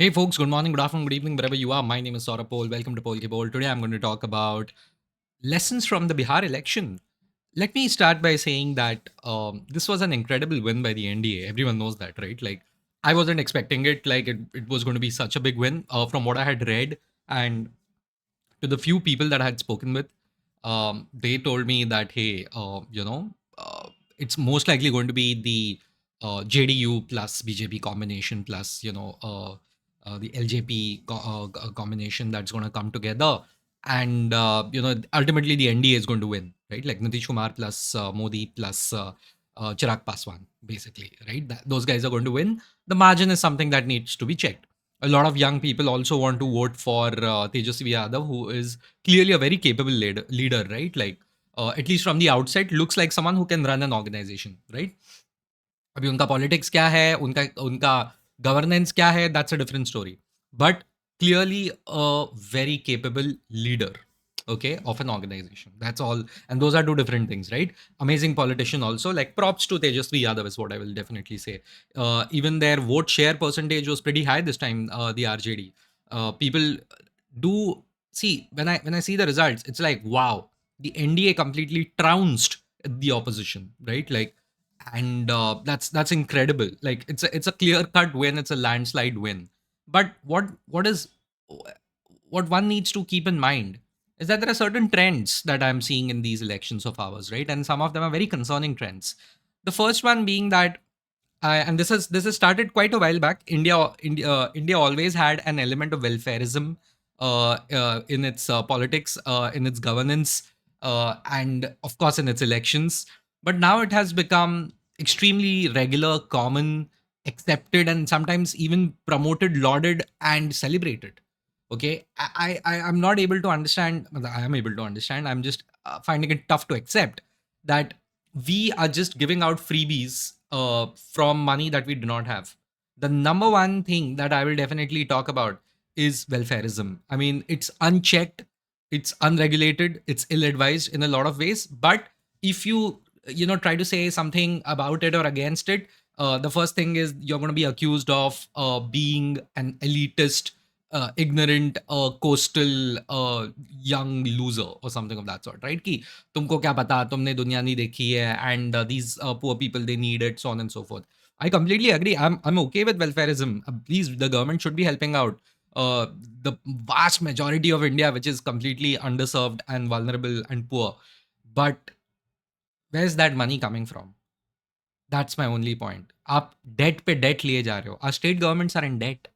Hey folks, good morning, good afternoon, good evening, wherever you are. My name is Saurabh Pol. Welcome to Pol Ke Pol. Today I'm going to talk about lessons from the Bihar election. Let me start by saying that this was an incredible win by the NDA. Everyone knows that, right? Like, I wasn't expecting it. Like, it was going to be such a big win from what I had read. And to the few people that I had spoken with, they told me that, hey, it's most likely going to be the JDU plus BJP combination plus, the LJP combination that's going to come together. And, ultimately the NDA is going to win, right? Like Nitish Kumar plus Modi plus Chirag Paswan, basically, right? Those guys are going to win. The margin is something that needs to be checked. A lot of young people also want to vote for Tejasvi Yadav, who is clearly a very capable leader, right? Like, at least from the outset, looks like someone who can run an organization, right? अभी उनका politics क्या है, उनका उनका governance क्या है, that's a different story. But clearly a very capable leader, okay, of an organization. That's all. And those are two different things, right? Amazing politician also. Like, props to Tejasvi Yadav is what I will definitely say. Even their vote share percentage was pretty high this time, the RJD. People do see, when I see the results, it's like, wow, the NDA completely trounced the opposition, right? Like, and that's incredible. Like, it's a clear cut win, it's a landslide win. But what one needs to keep in mind is that there are certain trends that I'm seeing in these elections of ours, right? And some of them are very concerning trends. The first one being that, and this has started quite a while back. India always had an element of welfareism in its politics, in its governance, and of course in its elections. But now it has become extremely regular, common, accepted, and sometimes even promoted, lauded, and celebrated. Okay, I'm not able to understand. I am able to understand. I'm just finding it tough to accept that we are just giving out freebies from money that we do not have. The number one thing that I will definitely talk about is welfareism. I mean, it's unchecked, it's unregulated, it's ill-advised in a lot of ways. But if you try to say something about it or against it, the first thing is you're going to be accused of being an elitist, ignorant, coastal, young loser or something of that sort, right? Ki तुमको क्या पता, तुमने दुनिया नहीं देखी है, and these poor people, they need it, so on and so forth. I completely agree. I'm okay with welfareism. Please, the government should be helping out uh, the vast majority of India, which is completely underserved and vulnerable and poor. But where's that money coming from? That's my only point. आप debt पे debt लिए जा रहे हो. Our state governments are in debt.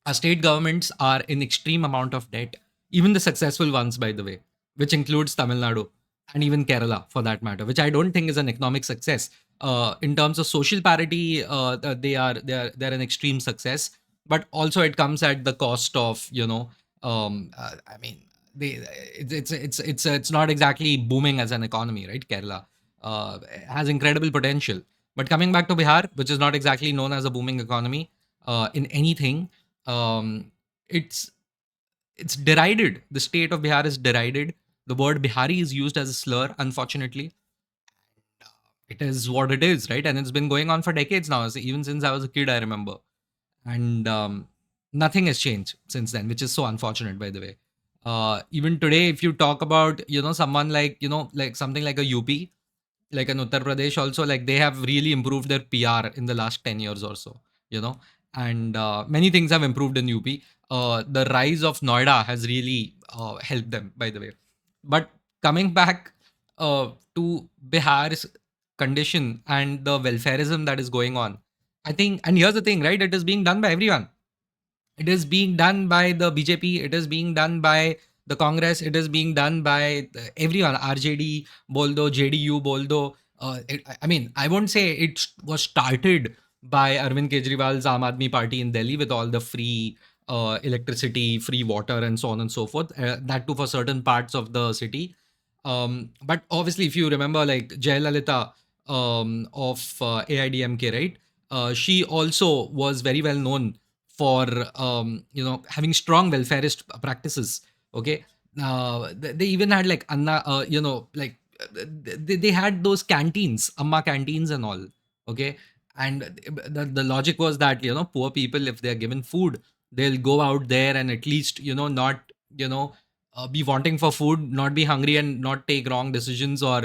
Our state governments are in extreme amount of debt, even the successful ones, by the way, which includes Tamil Nadu and even Kerala, for that matter, which I don't think is an economic success. In terms of social parity, they're an extreme success, but also it comes at the cost of, I mean, they it's not exactly booming as an economy, right? Kerala has incredible potential, but coming back to Bihar, which is not exactly known as a booming economy in anything, um, it's it's derided. The state of Bihar is derided. The word Bihari is used as a slur, unfortunately. It is what it is, right? And it's been going on for decades now. Even since I was a kid, I remember. And nothing has changed since then, which is so unfortunate, by the way. Even today, if you talk about, someone like, like something like a UP, like in Uttar Pradesh also, like they have really improved their PR in the last 10 years or so, and many things have improved in UP. The rise of Noida has really helped them, by the way. But coming back to Bihar's condition and the welfareism that is going on, I think, and here's the thing, right? It is being done by everyone. It is being done by the BJP. It is being done by the Congress. It is being done by everyone. RJD, boldo, JDU, boldo. I mean, I won't say it was started by Arvind Kejriwal's Aam Aadmi Party in Delhi with all the free electricity, free water, and so on and so forth. That too for certain parts of the city. But obviously, if you remember, like Jayalalitha of AIDMK, right? She also was very well known for having strong welfareist practices. Okay, they even had like Anna, like they had those canteens, Amma canteens and all. Okay, And the logic was that, poor people, if they're given food, they'll go out there and at least, not, be wanting for food, not be hungry and not take wrong decisions or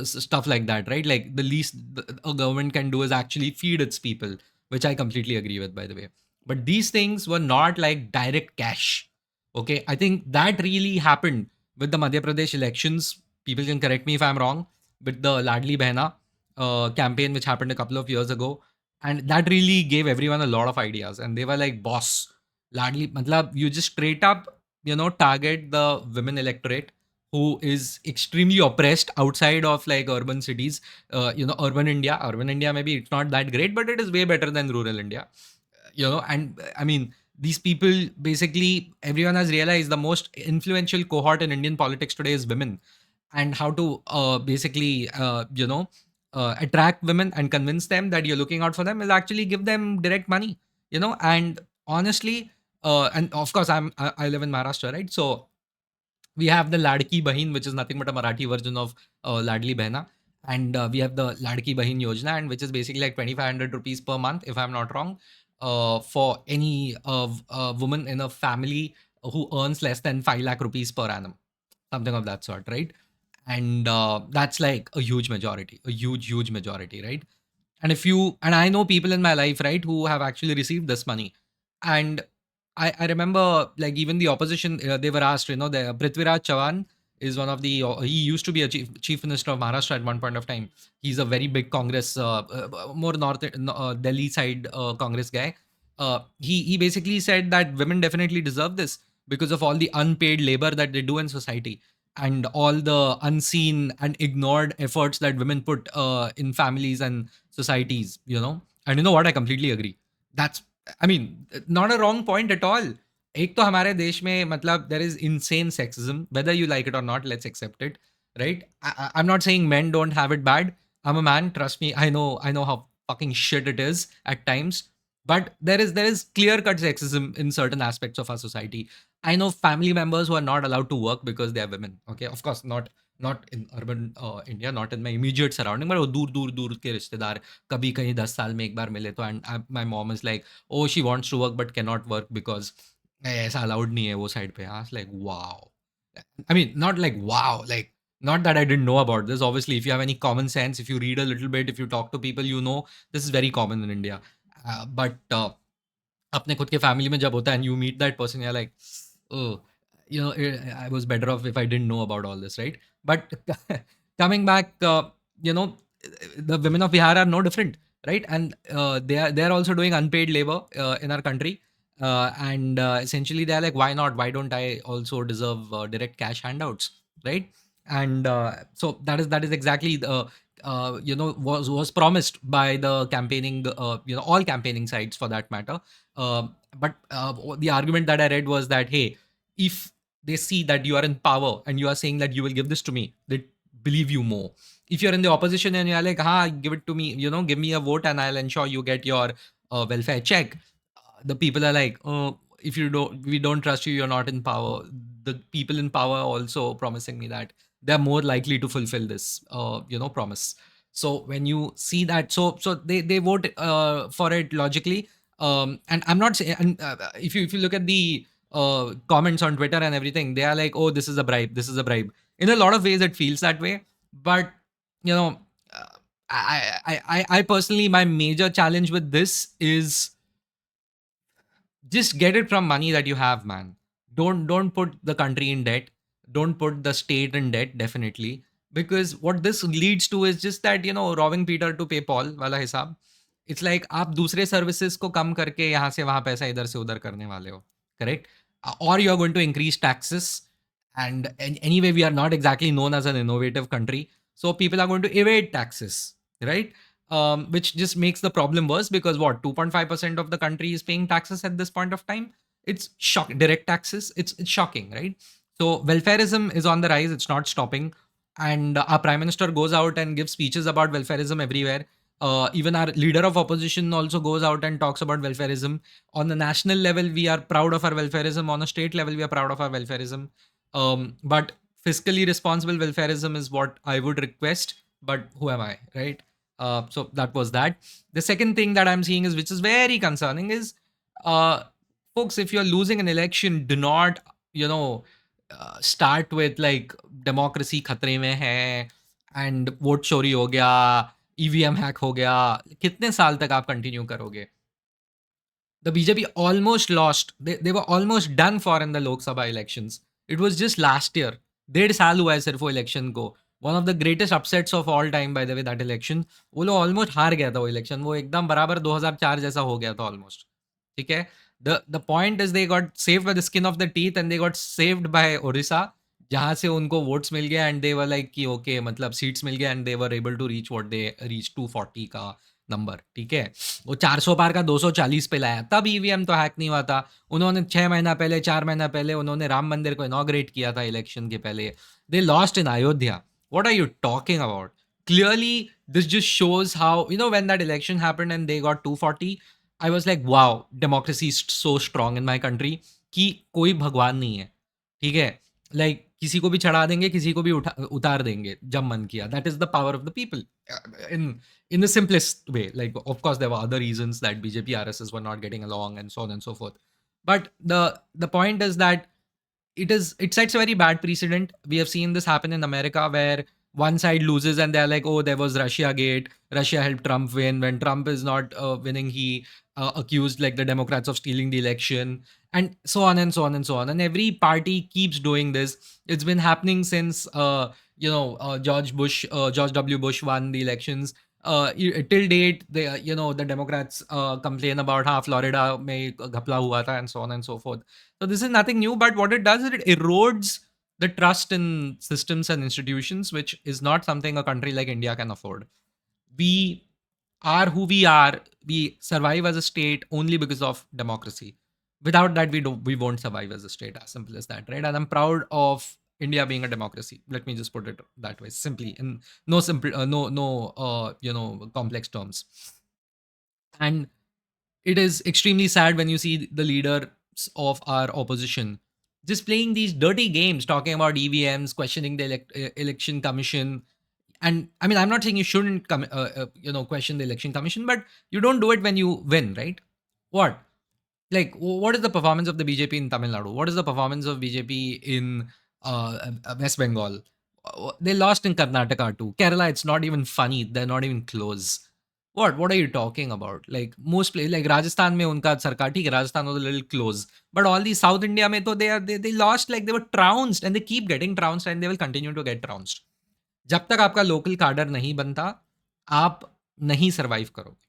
stuff like that, right? Like the least a government can do is actually feed its people, which I completely agree with, by the way. But these things were not like direct cash. Okay. I think that really happened with the Madhya Pradesh elections. People can correct me if I'm wrong, with the Ladli Behna campaign, which happened a couple of years ago. And that really gave everyone a lot of ideas. And they were like, boss, Ladli, matlab, you just straight up, target the women electorate who is extremely oppressed outside of like urban cities. Urban India, maybe it's not that great, but it is way better than rural India. And I mean, these people, basically everyone has realized the most influential cohort in Indian politics today is women, and how to basically attract women and convince them that you're looking out for them is actually give them direct money. And honestly, and of course I live in Maharashtra, right? So we have the Ladki Bahin, which is nothing but a Marathi version of Ladli Behna. And we have the Ladki Bahin Yojana, and which is basically like 2,500 rupees per month, if I'm not wrong, for any woman in a family who earns less than 5 lakh rupees per annum, something of that sort, right? And that's like a huge majority, a huge majority, right? And I know people in my life, right, who have actually received this money. And I remember, like, even the opposition, they were asked, the Prithviraj Chavan is one of the, he used to be a chief minister of Maharashtra at one point of time. He's a very big Congress, more north, Delhi side Congress guy. He basically said that women definitely deserve this because of all the unpaid labor that they do in society, and all the unseen and ignored efforts that women put in families and societies. And you know what, I completely agree. That's, I mean, not a wrong point at all. एक तो हमारे देश में, मतलब, there is insane sexism, whether you like it or not. Let's accept it, right? I'm not saying men don't have it bad. I'm a man, trust me. I know how fucking shit it is at times. But there is clear cut sexism in certain aspects of our society. I know family members who are not allowed to work because they are women. Okay, of course not in urban India, not in my immediate surrounding, but वो दूर दूर दूर के रिश्तेदार कभी कहीं 10 साल में एक बार मिले तो, and my mom is like, oh, she wants to work but cannot work because ऐसा allowed नहीं है वो side पे. I was like, wow. I mean, not like wow, like, not that I didn't know about this. Obviously, if you have any common sense, if you read a little bit, if you talk to people, this is very common in India. But अपने खुद के family में जब होता है and you meet that person, you're like, oh, I was better off if I didn't know about all this, right? But coming back, the women of Bihar are no different, right? And they are also doing unpaid labor in our country. And essentially they're like, why not? Why don't I also deserve direct cash handouts, right? And so that is exactly the was promised by the campaigning, all campaigning sites for that matter. But the argument that I read was that, hey, if they see that you are in power and you are saying that you will give this to me, they believe you more. If you're in the opposition and you're like, give it to me, give me a vote and I'll ensure you get your welfare check, the people are like, oh, if we don't trust you, you're not in power. The people in power are also promising me that they're more likely to fulfill this, promise. So when you see that, so they vote for it logically. And I'm not saying, and if you look at the comments on Twitter and everything, they are like, oh, this is a bribe, this is a bribe. In a lot of ways, it feels that way. But you know, uh, I personally, my major challenge with this is just get it from money that you have, man. Don't put the country in debt. Don't put the state in debt, definitely. Because what this leads to is just that, robbing Peter to pay Paul wala hisab. It's like आप दूसरे services को कम करके यहाँ से वहां पैसा इधर से उधर करने वाले हो, correct? Or you are going to increase taxes, and anyway we are not exactly known as an innovative country, so people are going to evade taxes, right? Which just makes the problem worse, because what, 2.5% of the country is paying taxes at this point of time. It's shock, direct taxes. It's shocking, right? So welfareism is on the rise. It's not stopping. And our prime minister goes out and gives speeches about welfareism everywhere. Even our leader of opposition also goes out and talks about welfareism. On the national level, we are proud of our welfareism. On a state level, we are proud of our welfareism. But fiscally responsible welfareism is what I would request. But who am I, right? So that was that. The second thing that I'm seeing is, which is very concerning, is uh, folks, if you're losing an election, do not, you know, start with like democracy खतरे में है and vote चोरी हो गया, EVM hack हो गया. कितने साल तक आप कंटिन्यू करोगे? The BJP almost lost. They were almost done for in the Lok Sabha elections. It was just last year. 1.5 साल हुआ है सिर्फ वो इलेक्शन को. One of the greatest upsets of all time, by the way, that election. वो लोग almost हार गया था वो इलेक्शन. वो एकदम बराबर 2004 जैसा हो गया था ऑलमोस्ट. ठीक है. The point is they got saved by the skin of the teeth and they got saved by Orissa, जहाँ से उनको वोट्स मिल गया एंड दे वर लाइक कि ओके, मतलब सीट्स मिल गया and they were able to reach what they reach 240 का नंबर. ठीक है. वो 400 पार का 240 पे लाया. तब ईवीएम तो हैक नहीं हुआ था. उन्होंने 6 महीना पहले, 4 महीना पहले उन्होंने राम मंदिर को इनॉग्रेट किया था इलेक्शन के पहले. They lost in Ayodhya. What are you talking about? Clearly, this just shows how, when that election happened and they got 240, I was like, wow, democracy is so strong in my country कि कोई भगवान नहीं है. ठीक है. Like किसी को भी चढ़ा देंगे, किसी को भी उतार देंगे जब मन किया. That is the power of the people in the simplest way. Like, of course, there were other reasons that BJP RSS were not getting along and so on and so forth. But the point is that it sets a very bad precedent. We have seen this happen in America where one side loses and they're like, oh, there was Russia gate. Russia helped Trump win. When Trump is not winning, he accused like the Democrats of stealing the election, and so on and so on and so on. And every party keeps doing this. It's been happening since George W. Bush won the elections. Till date, the Democrats complain about how Florida may ghapla hua tha and so on and so forth. So this is nothing new, but what it does is it erodes the trust in systems and institutions, which is not something a country like India can afford. We are who we are. We survive as a state only because of democracy. Without that, we won't survive as a state. As simple as that, right? And I'm proud of India being a democracy. Let me just put it that way, simply, in no simple, complex terms. And it is extremely sad when you see the leaders of our opposition just playing these dirty games, talking about EVMs, questioning the election commission. And I mean, I'm not saying you shouldn't question the election commission, but you don't do it when you win, right? What? Like, what is the performance of the BJP in Tamil Nadu? What is the performance of BJP in West Bengal? They lost in Karnataka too. Kerala, it's not even funny. They're not even close. What are you talking about? Like most places, like Rajasthan में उनका सरकार ठीक है, Rajasthan was a little close, but all the South India में तो they lost, like they were trounced and they keep getting trounced and they will continue to get trounced. जब तक आपका लोकल कार्डर नहीं बनता, आप नहीं सर्वाइव करोगे.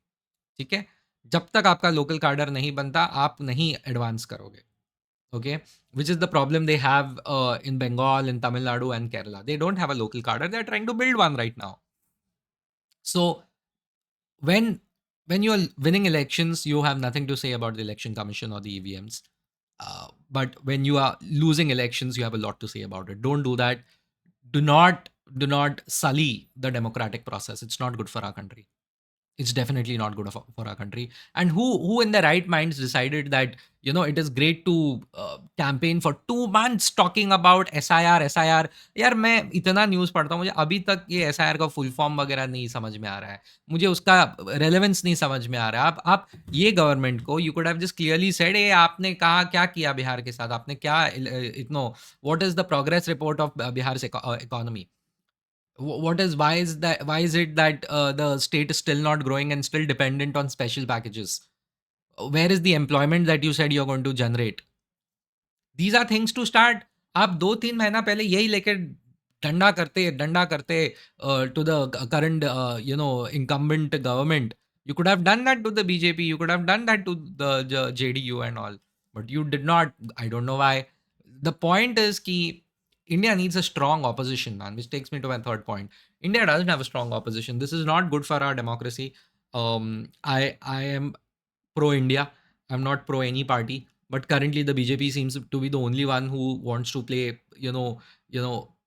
ठीक है. जब तक आपका लोकल कार्डर नहीं बनता, आप नहीं एडवांस करोगे. Okay, which is the problem they have in Bengal, in Tamil Nadu and Kerala. They don't have a local cadre. They're trying to build one right now. So when you're winning elections, you have nothing to say about the election commission or the EVMs. But when you are losing elections, you have a lot to say about it. Don't do that. Do not sully the democratic process. It's not good for our country. It's definitely not good for our country. And who in their right minds decided that it is great to campaign for 2 months talking about SIR. यार मैं इतना news पढ़ता हूँ, मुझे अभी तक ये SIR का फुल फॉर्म वगैरह नहीं समझ में आ रहा है. मुझे उसका रेलेवेंस नहीं समझ में आ रहा है. आप ये गवर्नमेंट को you could have just clearly said, ए आपने कहा क्या किया बिहार के साथ, आपने क्या what is the progress report of Bihar economy. Why is it that the state is still not growing and still dependent on special packages? Where is the employment that you said you're going to generate? These are things to start. आप 2-3 महीना पहले यही लेकर डंडा करते to the current incumbent government. You could have done that to the BJP. You could have done that to the JDU and all, but you did not. I don't know why. The point is कि India needs a strong opposition, man, which takes me to my third point. India doesn't have a strong opposition. This is not good for our democracy. I am pro India. I'm not pro any party. But currently, the BJP seems to be the only one who wants to play,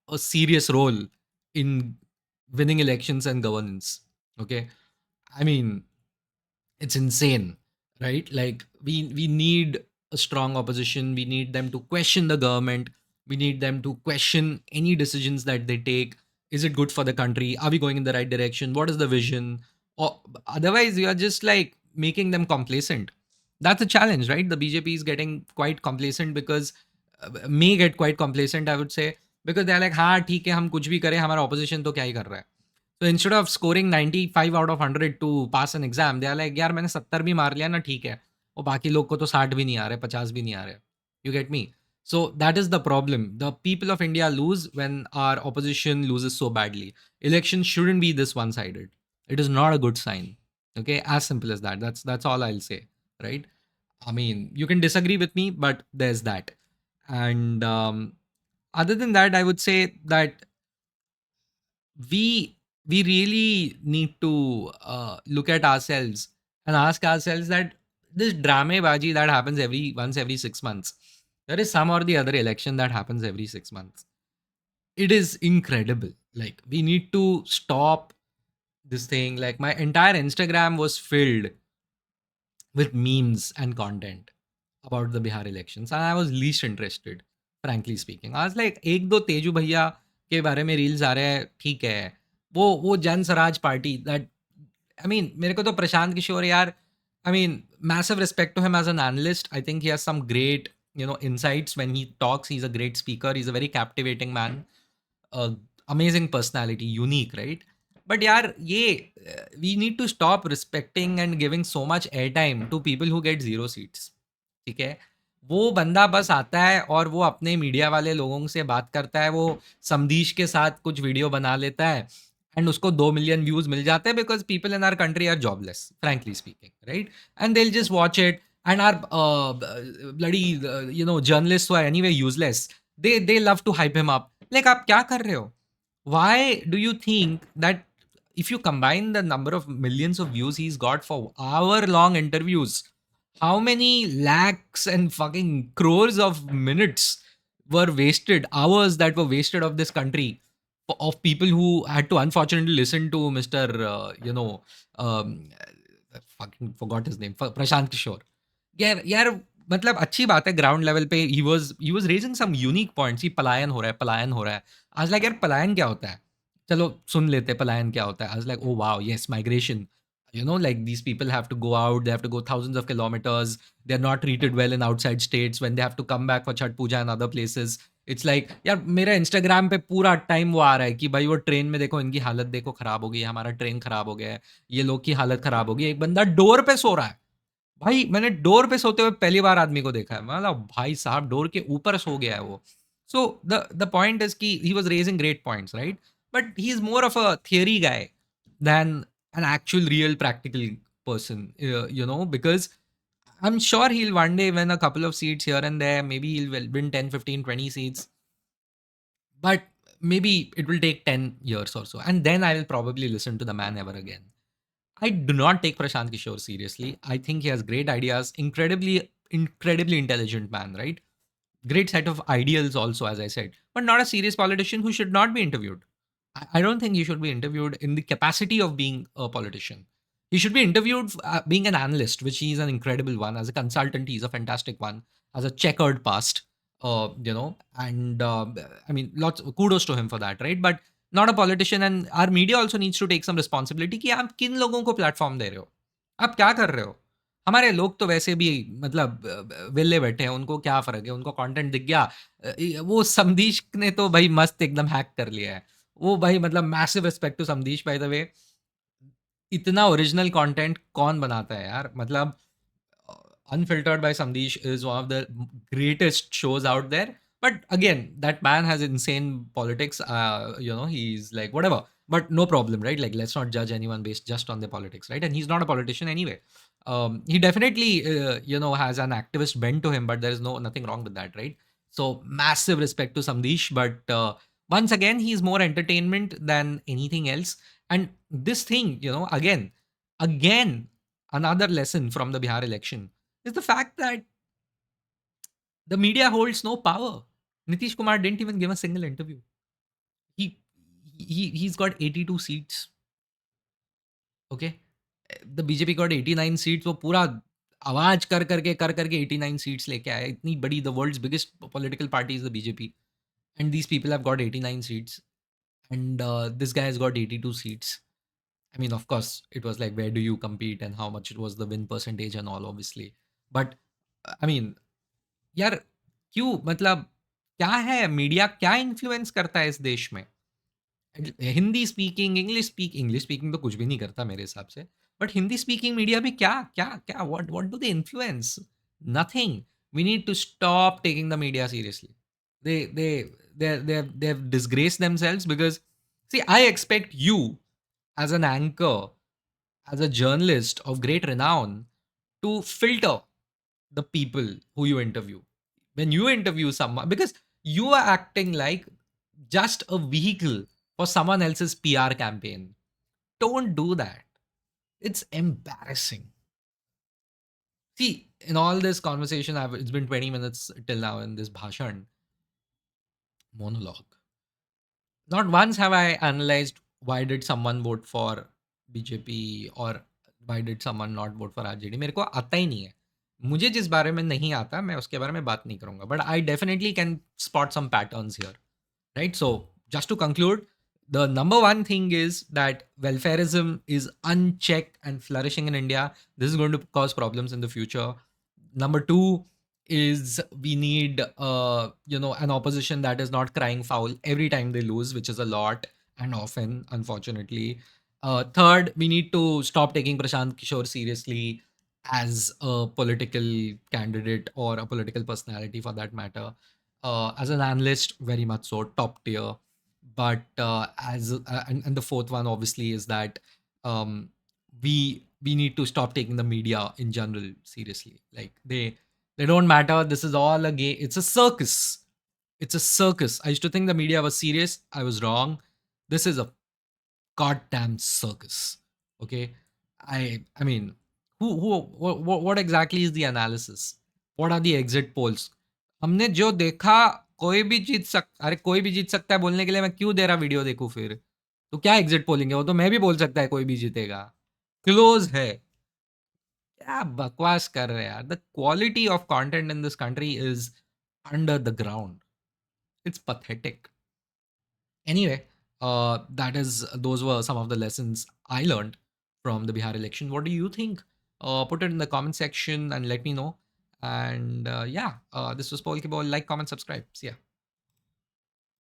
a serious role in winning elections and governance. Okay, I mean, it's insane, right? Like we need a strong opposition. We need them to question the government. We need them to question any decisions that they take. Is it good for the country? Are we going in the right direction? What is the vision? Or otherwise, you are just like making them complacent. That's a challenge, right? The BJP is getting quite complacent because may get quite complacent, I would say, because they're like, हाँ ठीक है हम कुछ भी करें हमारा opposition तो क्या ही कर रहा है. So instead of scoring 95 out of 100 to pass an exam, they are like, यार मैंने 70 भी मार लिया ना ठीक है. और बाकी लोग को तो 60 भी नहीं आ रहे 50 भी नहीं आ रहे. You get me? So that is the problem. The people of India lose when our opposition loses so badly. Elections shouldn't be this one-sided. It is not a good sign. Okay, as simple as that. That's all I'll say, right? I mean, you can disagree with me, but there's that. And other than that, I would say that we really need to look at ourselves and ask ourselves that this dramabaji that happens every 6 months, there is some or the other election that happens every 6 months. It is incredible. Like we need to stop this thing. Like my entire Instagram was filled with memes and content about the Bihar elections, and I was least interested, frankly speaking. I was like, एक दो तेजू भैया के बारे में reels आ रहे हैं, ठीक है. वो जन Swaraj party that, I mean, मेरे को तो प्रशांत किशोर यार, I mean, massive respect to him as an analyst. I think he has some great, insights when he talks. He's a great speaker. He's a very captivating man. Amazing personality, unique, right? But यार ये we need to stop respecting and giving so much airtime to people who get zero seats. ठीक है, वो बंदा बस आता है और वो अपने मीडिया वाले लोगों से बात करता है, वो समदीश के साथ कुछ वीडियो बना लेता है एंड उसको 2 मिलियन व्यूज मिल जाते हैं because people in our country are jobless, frankly speaking, right? And they'll just watch it, and our bloody journalists who are anyway useless, they love to hype him up. Like आप क्या कर रहे हो? Why do you think that if you combine the number of millions of views he's got for hour long interviews, how many lakhs and fucking crores of minutes were wasted, hours that were wasted of this country, of people who had to unfortunately listen to Mr. Um, fucking forgot his name, Prashant Kishore. यार मतलब अच्छी बात है ground level पे ही was raising some unique points कि पलायन हो रहा है, पलायन हो रहा है. आज लाइक यार पलायन क्या होता है, चलो सुन लेते हैं पलायन क्या होता है. आज like oh wow yes migration, like these people have to go out, they have to go thousands of kilometers, they're not treated well in outside states, when they have to come back for Chhat Puja and other places. It's like यार मेरा Instagram पे पूरा time वो आ रहा है कि भाई वो ट्रेन में देखो इनकी हालत देखो खराब हो गई है, हमारा ट्रेन खराब हो गया है, ये लोग की हालत खराब हो गई है. एक बंदा डोर पे सो रहा है. भाई मैंने डोर पे सोते हुए पहली बार आदमी को देखा है, मतलब भाई साहब डोर के ऊपर सो गया है वो. सो द पॉइंट इज कि ही was raising great points, right? But he is more of a theory guy than an actual real practical person, because I'm sure he'll one day win a couple of seats here and there. Maybe he'll win 10, 15, 20 seats, but maybe it will take 10 years or so, and then I will probably listen to the man ever again. I do not take Prashant Kishore seriously. I think he has great ideas, incredibly intelligent man, right? Great set of ideals also, as I said, but not a serious politician who should not be interviewed. I don't think he should be interviewed in the capacity of being a politician. He should be interviewed being an analyst, which he is an incredible one. As a consultant, he's a fantastic one. As a checkered past, and I mean, lots kudos to him for that, right? But not a politician. And our media also needs to take some responsibility कि आप किन लोगों को platform दे रहे हो, आप क्या कर रहे हो. हमारे लोग तो वैसे भी मतलब वेले बैठे हैं, उनको क्या फ़र्क है, उनको कंटेंट दिख गया. वो समदीश ने तो भाई मस्त एकदम हैक कर लिया है. वो भाई मतलब massive respect to Samdish by the way. इतना ओरिजिनल कंटेंट कौन बनाता है यार, मतलब Unfiltered by Samdesh is one of the greatest shows out there. But again, that man has insane politics. He's like whatever, but no problem, right? Like let's not judge anyone based just on their politics, right? And he's not a politician anyway. He definitely, has an activist bent to him, but there is nothing wrong with that, right? So massive respect to Samdesh, but once again, he's more entertainment than anything else. And this thing, again, another lesson from the Bihar election is the fact that the media holds no power. Nitish Kumar didn't even give a single interview. He he's got 82 seats. Okay, the BJP got 89 seats. वो पूरा आवाज कर करके 89 seats लेके आया. इतनी बड़ी, the world's biggest political party is the BJP, and these people have got 89 seats, and this guy has got 82 seats. I mean, of course, it was like where do you compete and how much it was the win percentage and all, obviously. But I mean, यार क्यों मतलब क्या है media क्या influence करता है इस देश में हिंदी स्पीकिंग इंग्लिश स्पीकिंग तो कुछ भी नहीं करता मेरे हिसाब से बट हिंदी स्पीकिंग मीडिया भी क्या क्या क्या what do they influence nothing we need to stop taking the media seriously they have disgraced themselves because see I expect you as an anchor as a journalist of great renown to filter the people who you interview. When you interview someone, because you are acting like just a vehicle for someone else's PR campaign. Don't do that. It's embarrassing. See, in all this conversation, it's been 20 minutes till now in this bhashan monologue. Not once have I analyzed why did someone vote for BJP और why did someone not vote for RJD मेरे को आता ही नहीं है मुझे जिस बारे में नहीं आता मैं उसके बारे में बात नहीं करूंगा but I definitely can spot some patterns here right? So, just to conclude, the number one thing is that welfareism is unchecked and flourishing in India. This is going to cause problems in the future. Number two is we need, an opposition that is not crying foul every time they lose, which is a lot and often, unfortunately. Third, we need to stop taking Prashant Kishore seriously as a political candidate or a political personality for that matter as an analyst, very much so, top tier. But and the fourth one obviously is that um, we need to stop taking the media in general seriously. Like they don't matter. This is all a game. It's a circus. It's a circus. I used to think the media was serious. I was wrong. This is a goddamn circus. Okay, I mean, what exactly is the analysis? What are the exit polls? हमने जो देखा कोई भी जीत सकता है बोलने के लिए मैं क्यों दे रहा वीडियो देखूं फिर तो क्या एग्जिट पोलिंग है वो तो मैं भी बोल सकता है कोई भी जीतेगा क्लोज है क्या बकवास कर रहे हैं यार the quality of content in this country is under the ground it's pathetic. Anyway, that is those were some of the lessons I learned from the Bihar election. What do you think? Put it in the comment section and let me know. And yeah, this was Paul Kibol. Like, comment, subscribe. See ya.